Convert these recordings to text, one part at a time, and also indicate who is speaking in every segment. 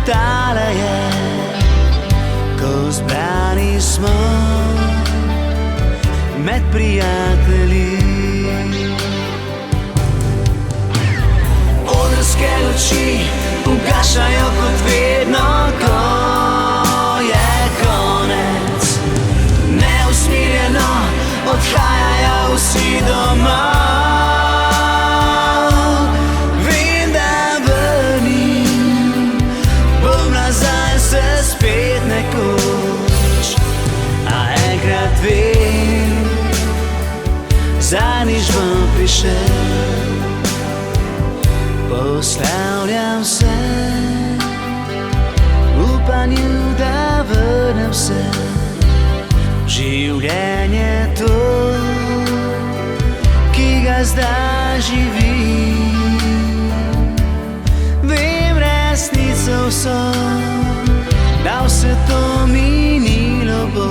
Speaker 1: tale je, ko zbrani smo med prijatelji. Odrske luči ugašajo kot vedno, ko je konec. Neusmiljeno odhajajo vsi domov. Vem, da vrnim bom nazaj se spet nekoč, a enkrat vem, zadnjič bom prišel. Poslavljam se v upanju, da vrnem se življenje to, ki ga zdaj živim. Vem resnico vso, da vse to minilo bo,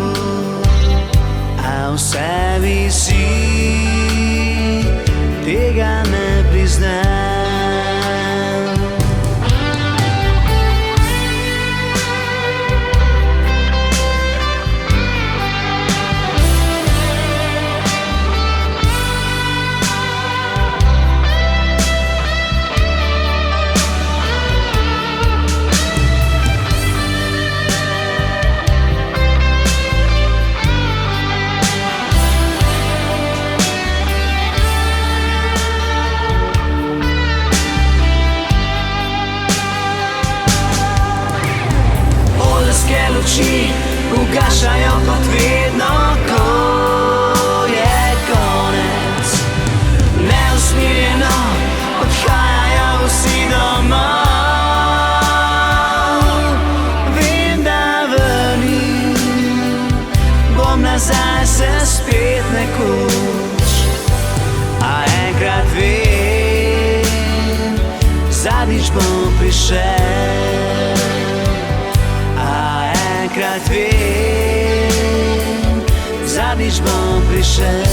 Speaker 1: a v sebi si tega ne priznam. Luči ugašajo kot vedno, ko je konec. Neusmiljeno odhajajo vsi domov. Vem, da vrnim bom nazaj se spet nekoč, a enkrat vem, zadnjič bom prišel. Enkrat vem, zadnjič bom prišel.